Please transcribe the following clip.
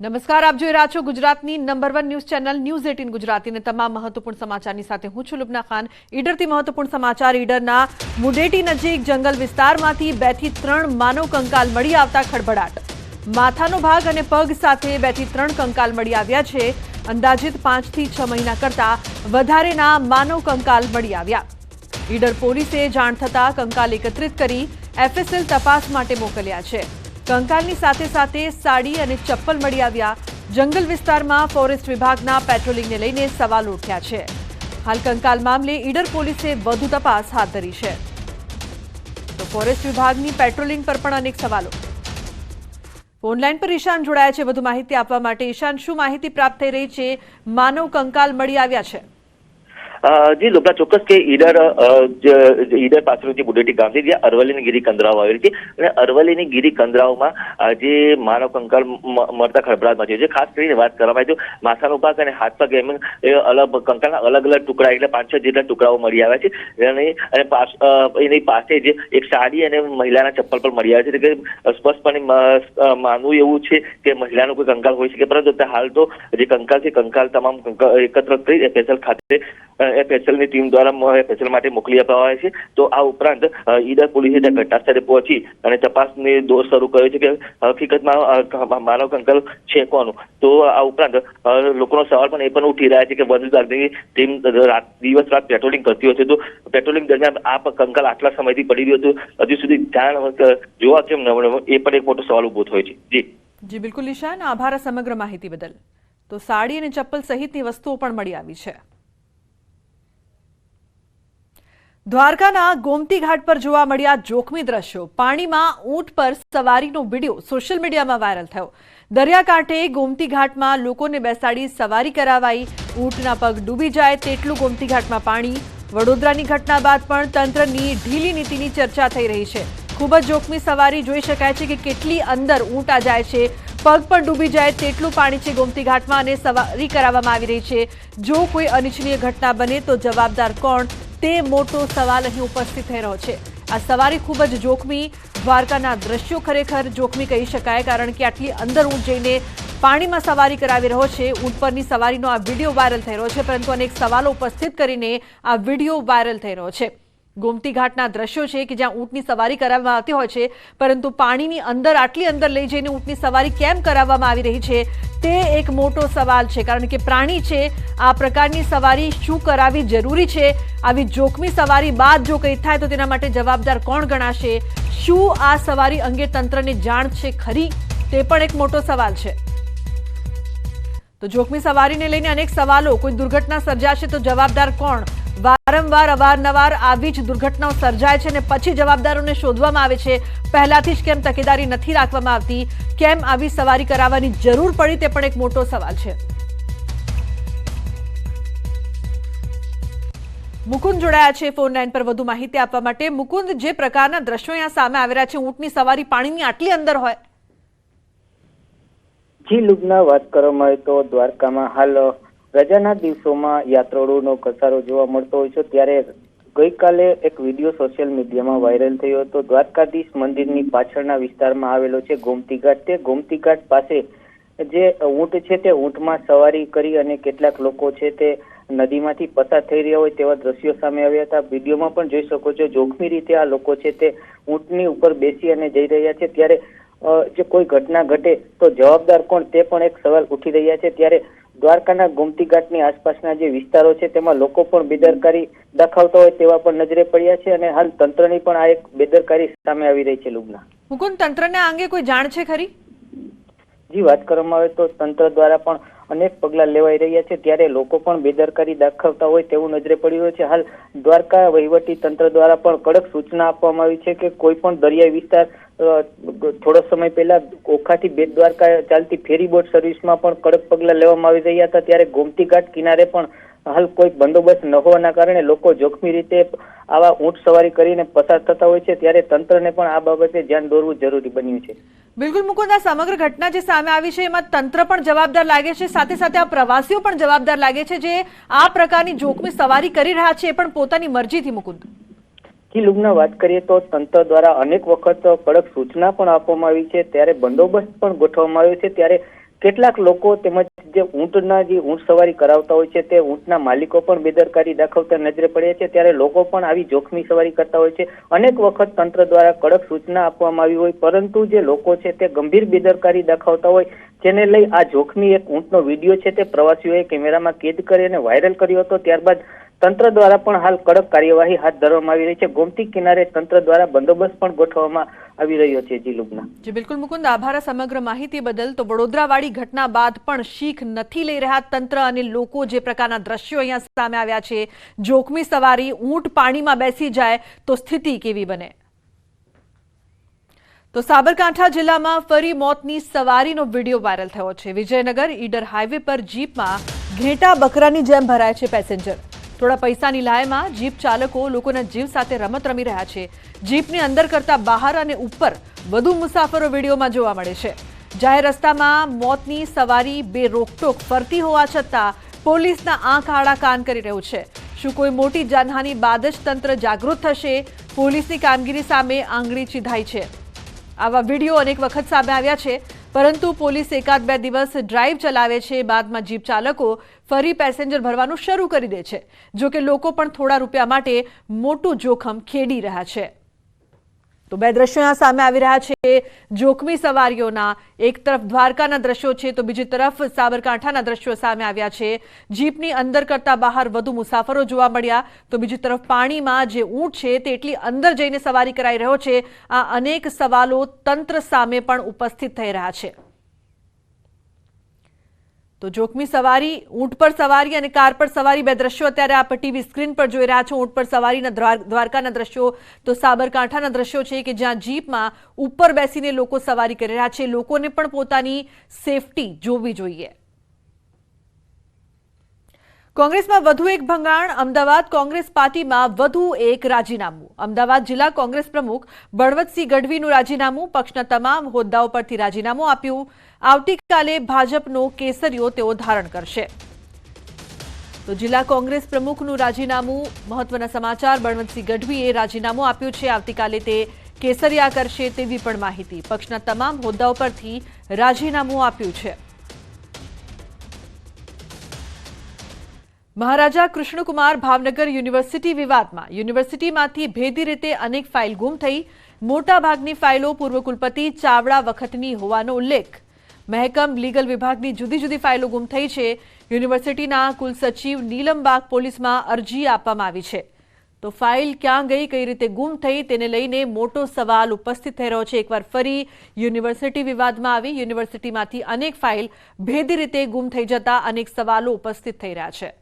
નમસ્કાર, આપ જોઈ રહ્યા છો ગુજરાતની નંબર 1 ન્યૂઝ ચેનલ ન્યૂઝ 18 ગુજરાતીને તમામ મહત્વપૂર્ણ સમાચારની સાથે હું છું લુબના ખાન। ઈડરથી મહત્વપૂર્ણ સમાચાર। ઈડરના મુડેટી નજીક જંગલ વિસ્તારમાંથી 2 થી 3 માનવ કંકાલ મળી આવતા ખળભળાટ। માથાનો ભાગ અને પગ સાથે 2 થી 3 કંકાલ મળી આવ્યા છે। અંદાજિત 5 થી 6 મહિના કરતા વધારેના માનવ કંકાલ મળી આવ્યા। ઈડર પોલીસે જાણ થતા કંકાલ એકત્રિત કરી એફએસએલ તપાસ માટે મોકલ્યા છે। કંકાલની સાથે સાથે સાડી અને ચપ્પલ મળી આવ્યા। જંગલ વિસ્તારમાં ફોરેસ્ટ વિભાગના પેટ્રોલિંગને લઈને સવાલ ઉઠ્યા છે। હાલ કંકાલ મામલે ઈડર પોલીસે વધુ તપાસ હાથ ધરી છે। તો ફોરેસ્ટ વિભાગની પેટ્રોલિંગ પર પણ અનેક સવાલો। ફોનલાઈન પર ઈશાન જોડાયા છે વધુ માહિતી આપવા માટે। ઈશાન, શું માહિતી પ્રાપ્ત થઈ રહી છે? માનવ કંકાલ મળી આવ્યા છે? જી લોબા, ચોક્કસ કે ઈડર પાછળ જે મુડેટી ગામ છે જ્યાં અરવલ્લીની ગીરી કંદરાઓ આવેલી છે અને અરવલ્લીની ગીરી કંદરાઓમાં જે માનવ કંકાલ મળતા ખળભળાટ મચ્યો છે। ખાસ કરીને વાત કરવામાં આવે તો માથાનો ભાગ અને હાથ પગ એમ અલગ કંકાલના અલગ અલગ ટુકડા એટલે 5-6 જેટલા ટુકડાઓ મળી આવ્યા છે અને એની પાસે જ એક સાડી અને મહિલાના ચપ્પલ પણ મળી આવ્યા છે। એટલે કે સ્પષ્ટપણે માનવું એવું છે કે મહિલાનો કોઈ કંકાલ હોઈ શકે, પરંતુ હાલ તો જે કંકાલ છે કંકાલ તમામ એકત્ર કરી એફએસએલ ખાતે એફએસએલની ટીમ દ્વારા એફએસએલ માટે મોકલી આપવામાં આવે છે। તો આ ઉપરાંત ઈડર પોલીસે ત્યાં ઘટનાસ્થળે પહોંચી અને તપાસની દોર શરૂ કર્યો છે કે હકીકતમાં માનવ કંકાલ છે કોનું। તો આ ઉપરાંત લોકોનો સવાલ પણ એ પણ ઉઠી રહ્યા છે કે વન વિભાગની ટીમ દિવસ રાત પેટ્રોલિંગ કરતી હોય છે, તો પેટ્રોલિંગ દરમિયાન આ કંકાલ આટલા સમયથી પડી રહ્યું હતું, હજુ સુધી જાણ જોવા કેમ ન મળે, એ પણ એક મોટો સવાલ ઉભો થયો છે। જી બિલકુલ ઈશાન, આભાર સમગ્ર માહિતી બદલ। તો સાડી અને ચપ્પલ સહિતની વસ્તુઓ પણ મળી આવી છે। દ્વારકાના ગોમતી ઘાટ પર જોવા મળ્યા જોખમી દ્રશ્યો। પાણીમાં ઊંટ પર સવારીનો વિડીયો સોશિયલ મીડિયામાં વાયરલ થયો। દરિયાકાંઠે ગોમતી ઘાટમાં લોકોને બેસાડી સવારી કરાવાઈ। ઊંટના પગ ડૂબી જાય તેટલું ગોમતી ઘાટમાં પાણી। વડોદરાની ઘટના બાદ પણ તંત્રની ઢીલી નીતિની ચર્ચા થઈ રહી છે। ખૂબ જ જોખમી સવારી જોઈ શકાય છે કે કેટલી અંદર ઊંટ આ જાય છે, પગ પણ ડૂબી જાય તેટલું પાણી છે ગોમતી ઘાટમાં અને સવારી કરાવવામાં આવી રહી છે। જો કોઈ અનિચ્છનીય ઘટના બને તો જવાબદાર કોણ, તે મોટો સવાલ અહીં ઉપસ્થિત થઈ રહ્યો છે। આ સવારી ખૂબ જ જોખમી। દ્વારકાના દ્રશ્યો ખરેખર જોખમી કહી શકાય, કારણ કે આટલી અંદર ઊંટ જઈને પાણીમાં સવારી કરાવી રહ્યો છે। ઊંટ પરની સવારીનો આ વિડીયો વાયરલ થઈ રહ્યો છે, પરંતુ અનેક સવાલો ઉપસ્થિત કરીને આ વિડીયો વાયરલ થઈ રહ્યો છે। ગોમતી ઘાટના દ્રશ્યો છે કે જ્યાં ઊંટની સવારી કરાવવામાં આવતી હોય છે, પરંતુ પાણીની અંદર આટલી અંદર લઈ જઈને ઊંટની સવારી કેમ કરાવવામાં આવી રહી છે તે એક મોટો સવાલ છે, કારણ કે પ્રાણી છે, આ પ્રકારની સવારી શું કરાવવી જરૂરી છે? આવી જોખમી સવારી બાદ જો કંઈ થાય તો તેના માટે જવાબદાર કોણ ગણાશે? શું આ સવારી અંગે તંત્રને જાણ છે ખરી? તે પણ એક મોટો સવાલ છે। તો જોખમી સવારીને લઈને અનેક સવાલો। કોઈ દુર્ઘટના સર્જાશે તો જવાબદાર કોણ? વારંવાર અવારનવાર આવી જ દુર્ઘટનાઓ સર્જાય છે અને પછી જવાબદારોને શોધવામાં આવે છે। પહેલાથી જ કેમ તકેદારી નથી રાખવામાં આવતી? કેમ આવી સવારી કરાવવાની જરૂર પડી? તે પણ એક મોટો સવાલ છે। મુકુંદ જોડાયા છે ફોનલાઈન પર વધુ માહિતી આપવા માટે। મુકુંદ, જે પ્રકારના દ્રશ્યો અહીંયા સામે આવી રહ્યા છે, ઊંટની સવારી પાણીની આટલી અંદર હોય। જી લુબના, વાત કરવામાં આવે તો દ્વારકામાં હાલ રજાના દિવસોમાં યાત્રાળુઓનો ઘસારો જોવા મળતો હોય છે, ત્યારે ગઈકાલે એક વિડીયો સોશિયલ મીડિયામાં વાયરલ થયો હતો। દ્વારકાધીશ મંદિરની પાછળના વિસ્તારમાં આવેલો છે ગોમતી ઘાટ। તે ગોમતી ઘાટ પાસે જે ઊંટ છે તે ઊંટમાં સવારી કરી અને કેટલાક લોકો છે તે નદીમાંથી પસાર થઈ રહ્યા હોય તેવા દ્રશ્યો સામે આવ્યા હતા। વિડીયોમાં પણ જોઈ શકો છો જોખમી રીતે આ લોકો છે તે ઊંટની ઉપર બેસી અને જઈ રહ્યા છે, ત્યારે જો કોઈ ઘટના ઘટે તો જવાબદાર કોણ, તે પણ એક સવાલ ઉઠી રહ્યા છે। ત્યારે દ્વારકાના ગોમતી ઘાટની આસપાસના જે વિસ્તારો છે તેમાં લોકો પણ બેદરકારી દાખવતા હોય તેવા પણ નજરે પડ્યા છે અને હાલ તંત્રની પણ આ એક બેદરકારી સામે આવી રહી છે। લુબના, મુકુંદ, તંત્રને આ અંગે કોઈ જાણ છે ખરી? જી, વાત કરવામાં આવે તો તંત્ર દ્વારા પણ અનેક પગલા લેવાઈ રહ્યા છે, ત્યારે લોકો પણ બેદરકારી દાખવતા હોય તેવું નજરે પડી રહ્યું છે। હાલ દ્વારકા વહીવટી તંત્ર દ્વારા પણ કડક સૂચના આપવામાં આવી છે કે કોઈ પણ દરિયાઈ વિસ્તાર થોડો સમય પહેલા ઓખાથી બેટ દ્વારકા ચાલતી ફેરી બોટ સર્વિસમાં પણ કડક પગલા લેવામાં આવી રહ્યા હતા, ત્યારે ગોમતી ઘાટ કિનારે પણ હાલ કોઈ બંદોબસ્ત ન હોવાના કારણે લોકો જોખમી રીતે આવા ઊંટ સવારી કરીને પસાર થતા હોય છે, ત્યારે તંત્રને પણ આ બાબતે ધ્યાન દોરવું જરૂરી બન્યું છે। બિલકુલ મુકુંદ, આ સમગ્ર ઘટના જે સામે આવી છે એમાં તંત્ર પણ જવાબદાર લાગે છે, સાથે સાથે આ પ્રવાસીઓ પણ જવાબદાર લાગે છે જે આ પ્રકારની જોખમી સવારી કરી રહ્યા છે, એ પણ પોતાની મરજીથી। મુકુંદ, લુબના, વાત કરીએ તો તંત્ર દ્વારા અનેક વખત કડક સૂચના પણ આપવામાં આવી છે, ત્યારે બંદોબસ્ત પણ ગોઠવવામાં આવ્યો છે, ત્યારે કેટલાક લોકો તેમજ જે ઊંટ સવારી કરાવતા હોય છે તે ઊંટના માલિકો પણ બેદરકારી દાખવતા નજરે પડે છે, ત્યારે લોકો પણ આવી જોખમી સવારી કરતા હોય છે. અનેક વખત તંત્ર દ્વારા કડક સૂચના આપવામાં આવી હોય, પરંતુ જે લોકો છે તે ગંભીર બેદરકારી દાખવતા હોય, જેને લઈ આ જોખમી એક ઊંટનો વિડીયો છે તે પ્રવાસીઓએ કેમેરામાં કેદ કરી અને વાયરલ કર્યો હતો. ત્યારબાદ તંત્ર દ્વારા પણ હાલ કડક કાર્યવાહી હાથ ધરવામાં આવી રહી છે. ગોમતી કિનારે તંત્ર દ્વારા બંદોબસ્ત પણ ગોઠવવામાં આવી રહ્યો છે. જી લુબના. જી બિલકુલ મુકુંદ, આભાર સમગ્ર માહિતી બદલ. તો વડોદરાવાળી ઘટના બાદ પણ શીખ નથી લઈ રહ્યા તંત્ર અને લોકો. જે પ્રકારના દ્રશ્યો અહીંયા સામે આવ્યા છે, જોખમી સવારી, ઊંટ પાણીમાં બેસી જાય તો સ્થિતિ કેવી બને? તો સાબરકાંઠા જિલ્લામાં ફરી મોતની સવારીનો વિડીયો વાયરલ થયો છે. વિજયનગર ઈડર હાઈવે પર જીપમાં ઘેટા બકરાની જેમ ભરાય છે પેસેન્જર. થોડા પૈસાની લાયમાં જીપ ચાલકો લોકોના જીવ સાથે રમત રમી રહ્યા છે. જીપની અંદર કરતા બહાર અને ઉપર વધુ મુસાફરો વિડીયોમાં જોવા મળે છે. જાહેર રસ્તામાં મોતની સવારી બે રોકટોક ફરતી હોવા છતાં પોલીસના આંખ આડા કાન કરી રહ્યું છે. શું કોઈ મોટી જાનહાની બાદ જ તંત્ર જાગૃત થશે? પોલીસની કામગીરી સામે આંગળી ચીધાઈ છે. આવા વિડીયો અનેક વખત સામે આવ્યા છે, પરંતુ પોલીસ એકાદ બે દિવસ ડ્રાઈવ ચલાવે છે, બાદમાં જીપ ચાલકો ફરી પેસેન્જર ભરવાનું શરૂ કરી દે છે. જો કે લોકો પણ થોડા રૂપિયા માટે મોટું જોખમ ખેડી રહ્યા છે. તો બે દ્રશ્યો સામે આવી રહ્યા છે જોખમી સવારીઓના. એક તરફ દ્વારકાના દ્રશ્યો છે તો બીજી તરફ સાબરકાંઠાના દ્રશ્યો સામે આવ્યા છે. જીપની અંદર કરતા બહાર વધુ મુસાફરો જોવા મળ્યા, તો બીજી તરફ પાણીમાં જે ઊંટ છે તે એટલી અંદર જઈને સવારી કરાઈ રહ્યો છે. આ અનેક સવાલો તંત્ર સામે પણ ઉપસ્થિત થઈ રહ્યા છે. તો જોખમી સવારી, ઊંટ પર સવારી અને કાર પર સવારી, બે દ્રશ્યો અત્યારે આપ ટીવી સ્ક્રીન પર જોઈ રહ્યા છો. ઊંટ પર સવારીના દ્વારકાના દ્રશ્યો, તો સાબરકાંઠાના દ્રશ્યો છે કે જ્યાં જીપમાં ઉપર બેસીને લોકો સવારી કરી રહ્યા છે. લોકોને પણ પોતાની સેફટી જોવી જોઈએ. કોંગ્રેસમાં વધુ એક ભંગાણ. અમદાવાદ કોંગ્રેસ પાર્ટીમાં વધુ એક રાજીનામું. અમદાવાદ જિલ્લા કોંગ્રેસ પ્રમુખ બળવંતસિંહ ગઢવીનું રાજીનામું. પક્ષના તમામ હોદ્દાઓ પરથી રાજીનામું આપ્યું. આવતીકાલે ભાજપનો કેસરીઓ તેઓ ધારણ કરશે. તો જિલ્લા કોંગ્રેસ પ્રમુખનું રાજીનામું, મહત્વના સમાચાર. બળવંતસિંહ ગઢવીએ રાજીનામું આપ્યું છે. આવતીકાલે તે કેસરિયા કરશે તેવી પણ માહિતી. પક્ષના તમામ હોદ્દાઓ પરથી રાજીનામું આપ્યું છે. મહારાજા કૃષ્ણકુમાર ભાવનગર યુનિવર્સિટી વિવાદમાં. યુનિવર્સિટીમાંથી ભેદી રીતે અનેક ફાઇલ ગુમ થઈ. મોટાભાગની ફાઇલો પૂર્વ કુલપતિ ચાવડા વખતની હોવાનો ઉલ્લેખ. મહેકમ લીગલ વિભાગની જુદી જુદી ફાઇલો ગુમ થઈ છે. યુનિવર્સિટીના કુલસચિવ નીલમબાગ પોલીસમાં અરજી આપવામાં આવી છે. તો ફાઇલ ક્યાં ગઈ, કઈ રીતે ગુમ થઈ, તેને લઈને મોટો સવાલ ઉપસ્થિત થઈ રહ્યો છે. એકવાર ફરી યુનિવર્સિટી વિવાદમાં આવી. યુનિવર્સિટીમાંથી અનેક ફાઇલ ભેદી રીતે ગુમ થઈ જતા અનેક સવાલો ઉપસ્થિત થઈ રહ્યા છે.